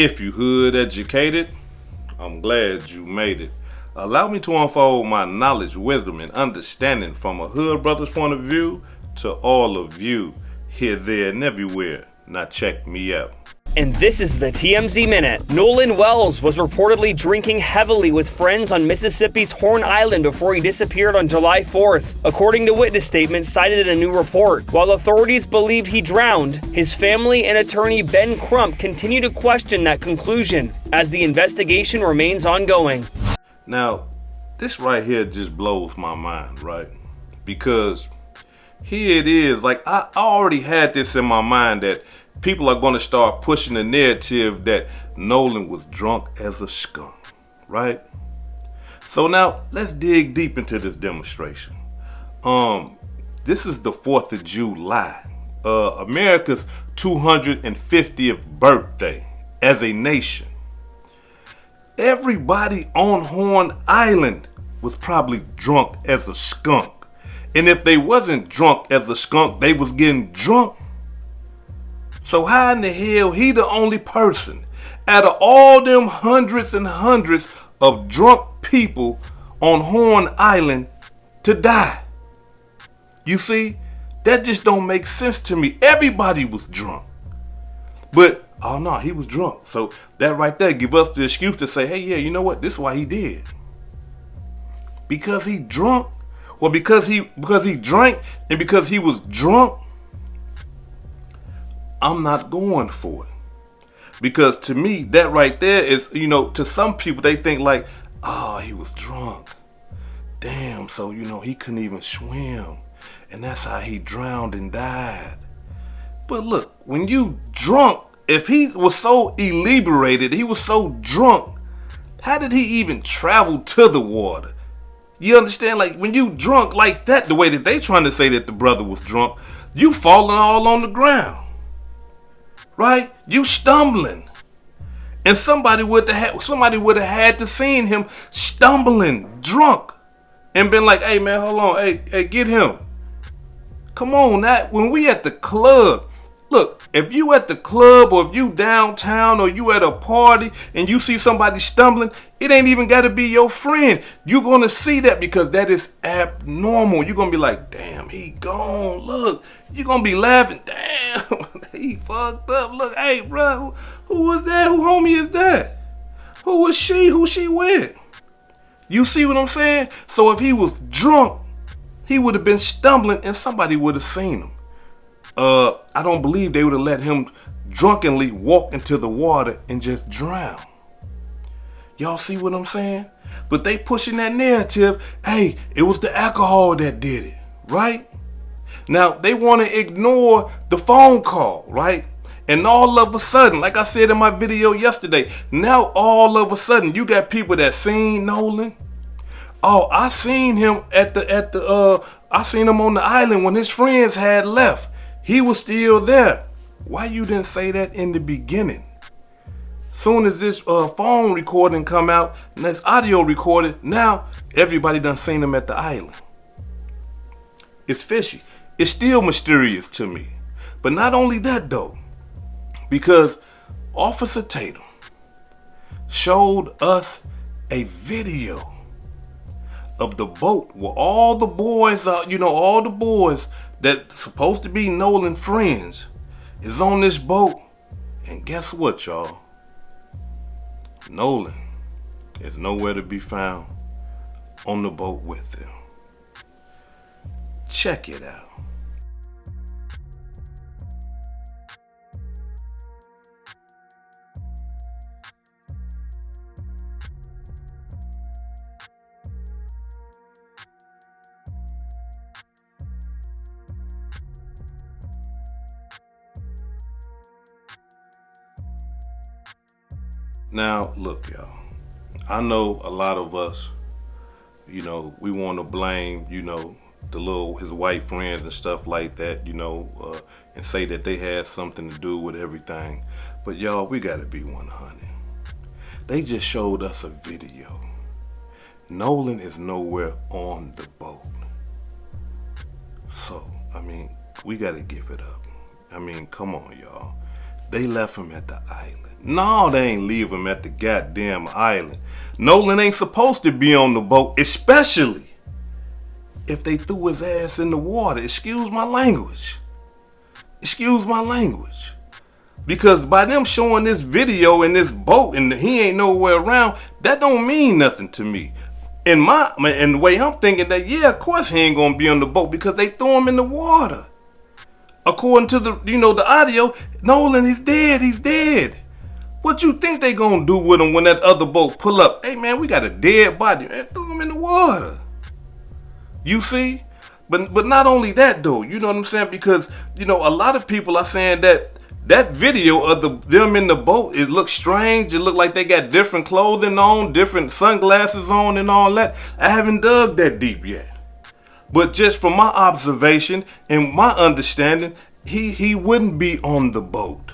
If you hood educated, I'm glad you made it. Allow me to unfold my knowledge, wisdom, and understanding from a hood brother's point of view to all of you, here, there, and everywhere. Now check me out. And this is the TMZ Minute. Nolan Wells was reportedly drinking heavily with friends on Mississippi's Horn Island before he disappeared on July 4th, according to witness statements cited in a new report. While authorities believe he drowned, his family and attorney Ben Crump continue to question that conclusion as the investigation remains ongoing. Now, this right here just blows my mind, right? Because here it is, like I already had this in my mind that people are going to start pushing the narrative that Nolan was drunk as a skunk, right? So now let's dig deep into this demonstration. This is the 4th of July, America's 250th birthday as a nation. Everybody on Horn Island was probably drunk as a skunk. And if they wasn't drunk as a skunk, they was getting drunk. So how in the hell he the only person out of all them hundreds and hundreds of drunk people on Horn Island to die? You see, that just don't make sense to me. Everybody was drunk. But, oh no, he was drunk. So that right there give us the excuse to say, hey, yeah, you know what? This is why he did. Because he drunk? Or because he drank and because he was drunk? I'm not going for it. Because to me, that right there is, to some people, they think like, oh, he was drunk. Damn, so, he couldn't even swim. And that's how he drowned and died. But look, when you drunk, if he was so inebriated, he was so drunk, how did he even travel to the water? You understand? Like, when you drunk like that, the way that they trying to say that the brother was drunk, you falling all on the ground. Right? You stumbling. And somebody would have had to seen him stumbling, drunk, and been like, hey man, hold on, hey, get him. Come on, when we at the club, look, if you at the club or if you downtown or you at a party and you see somebody stumbling, it ain't even got to be your friend. You're going to see that because that is abnormal. You're going to be like, damn, he gone. Look, you're going to be laughing. Damn, he fucked up. Look, hey, bro, who was that? Who homie is that? Who was she? Who she with? You see what I'm saying? So if he was drunk, he would have been stumbling and somebody would have seen him. I don't believe they would have let him drunkenly walk into the water and just drown. Y'all see what I'm saying? But they pushing that narrative, hey, it was the alcohol that did it, right? Now, they want to ignore the phone call, right? And all of a sudden, like I said in my video yesterday, now all of a sudden, you got people that seen Nolan. Oh, I seen him I seen him on the island when his friends had left. He was still there. Why you didn't say that in the beginning? Soon as this phone recording come out, and this audio recorded, now everybody done seen him at the island. It's fishy. It's still mysterious to me. But not only that though, because Officer Tatum showed us a video of the boat where all the boys are, all the boys that supposed to be Nolan friends is on this boat. And guess what, y'all? Nolan is nowhere to be found on the boat with them. Check it out. Now, look, y'all. I know a lot of us, we want to blame, his white friends and stuff like that, and say that they had something to do with everything. But y'all, we got to be 100. They just showed us a video. Nolan is nowhere on the boat. So, we got to give it up. Come on, y'all. they left him at the island. No, they ain't leave him at the goddamn island. Nolan ain't supposed to be on the boat, especially if they threw his ass in the water. Excuse my language. Excuse my language. Because by them showing this video in this boat and he ain't nowhere around, that don't mean nothing to me. In the way I'm thinking that, yeah, of course he ain't gonna be on the boat because they threw him in the water. According to the audio, Nolan, he's dead. What you think they gonna do with him when that other boat pull up? Hey man, we got a dead body. Man, threw him in the water. You see? But not only that though, you know what I'm saying? Because, a lot of people are saying that video of them in the boat, it looks strange. It looked like they got different clothing on, different sunglasses on and all that. I haven't dug that deep yet. But just from my observation and my understanding, he wouldn't be on the boat.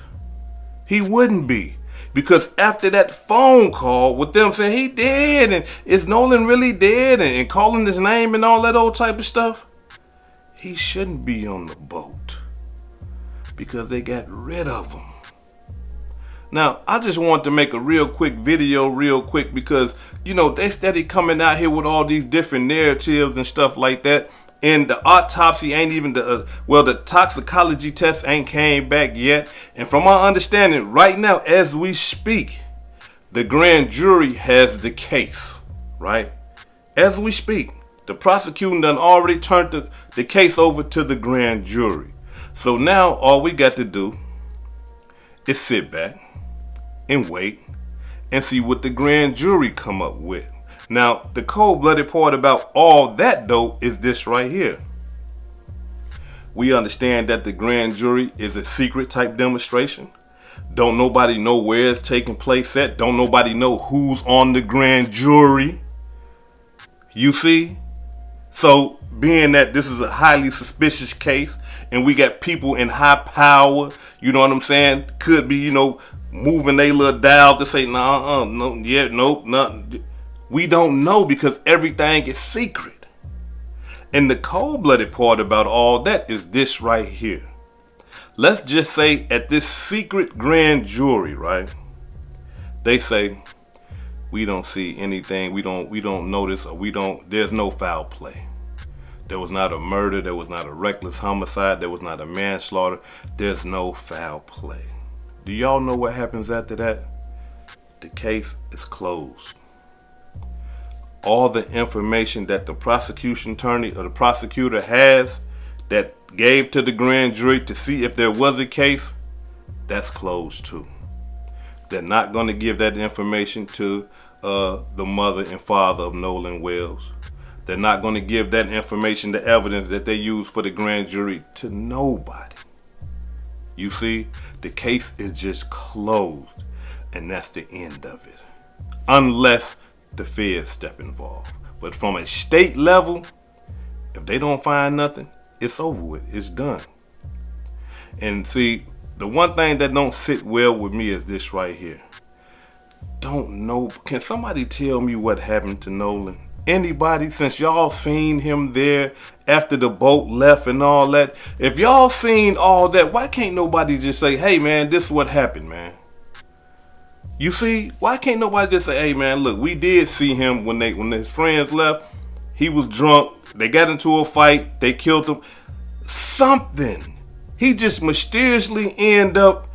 He wouldn't be. Because after that phone call with them saying he dead and is Nolan really dead and calling his name and all that old type of stuff, he shouldn't be on the boat because they got rid of him. Now, I just want to make a real quick video because, they steady coming out here with all these different narratives and stuff like that. And the autopsy ain't even the toxicology test ain't came back yet. And from my understanding, right now, as we speak, the grand jury has the case, right? As we speak, the prosecutor done already turned the case over to the grand jury. So now all we got to do is sit back and wait and see what the grand jury come up with. Now, the cold-blooded part about all that, though, is this right here. We understand that the grand jury is a secret type demonstration. Don't nobody know where it's taking place at. Don't nobody know who's on the grand jury. You see? So, being that this is a highly suspicious case, and we got people in high power, you know what I'm saying? Could be, moving their little dials to say, nothing. We don't know because everything is secret. And the cold-blooded part about all that is this right here. Let's just say at this secret grand jury, right? They say, we don't see anything, we don't notice, or there's no foul play. There was not a murder, there was not a reckless homicide, there was not a manslaughter, there's no foul play. Do y'all know what happens after that? The case is closed. All the information that the prosecution attorney or the prosecutor has that gave to the grand jury to see if there was a case, that's closed too. They're not going to give that information to the mother and father of Nolan Wells. They're not going to give that information, the evidence that they use for the grand jury, to nobody. You see, the case is just closed, and that's the end of it. Unless the feds step involved. But from a state level, if they don't find nothing, it's over with. It's done. And see, the one thing that don't sit well with me is this right here. Don't know. Can somebody tell me what happened to Nolan? Anybody, since y'all seen him there after the boat left and all that? If y'all seen all that, why can't nobody just say, hey man, this is what happened, man? You see, why can't nobody just say, hey man, look, we did see him when his friends left. He was drunk. They got into a fight. They killed him. Something. He just mysteriously ended up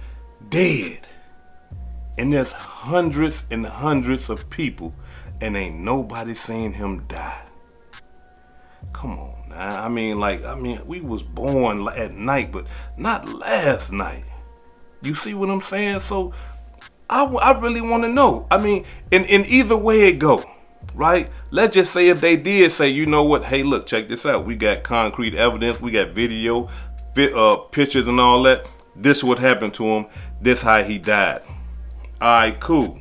dead. And there's hundreds and hundreds of people and ain't nobody seen him die. Come on now. I mean, we was born at night, but not last night. You see what I'm saying? So I really want to know. I mean, in either way it go, right? Let's just say if they did say, you know what? Hey, look, check this out. We got concrete evidence. We got video, pictures and all that. This is what happened to him. This how he died. All right, cool.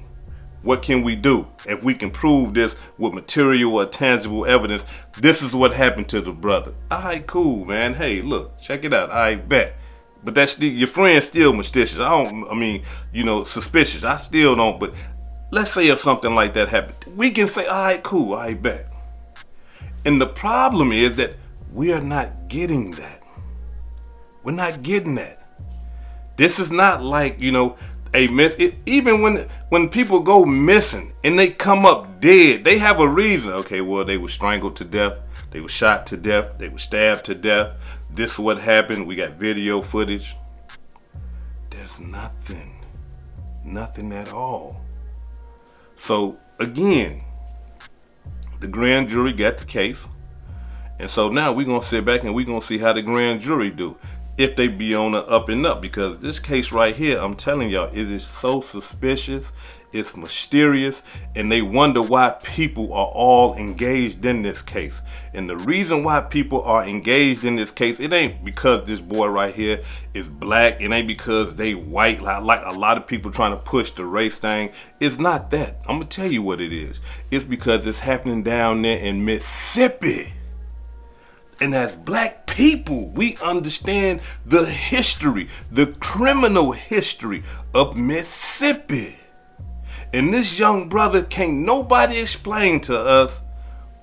What can we do? If we can prove this with material or tangible evidence, this is what happened to the brother. All right, cool, man. Hey, look, check it out. I bet. But that's still, your friend's still suspicious. Suspicious. I still don't. But let's say if something like that happened, we can say, all right, cool, I bet. And the problem is that we are not getting that. We're not getting that. This is not like, a miss. Even when people go missing and they come up dead, they have a reason. Okay, well, they were strangled to death. They were shot to death. They were stabbed to death. This is what happened. We got video footage. There's nothing. Nothing at all. So, again, the grand jury got the case. And so now we're going to sit back and we're going to see how the grand jury do. If they be on the up and up. Because this case right here, I'm telling y'all, it is so suspicious. It's mysterious. And they wonder why people are all engaged in this case. And the reason why people are engaged in this case, it ain't because this boy right here is black. It ain't because they white, like a lot of people trying to push the race thing. It's not that. I'm going to tell you what it is. It's because it's happening down there in Mississippi. And as black people, we understand the history, the criminal history of Mississippi. And this young brother, can't nobody explain to us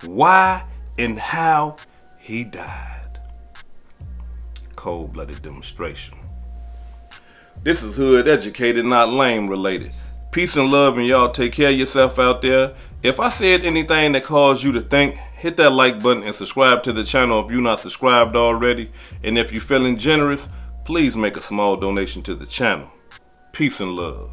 why and how he died. Cold-blooded demonstration. This is Hood Educated, not Lame Related. Peace and love, and y'all take care of yourself out there. If I said anything that caused you to think, hit that like button and subscribe to the channel if you're not subscribed already. And if you're feeling generous, please make a small donation to the channel. Peace and love.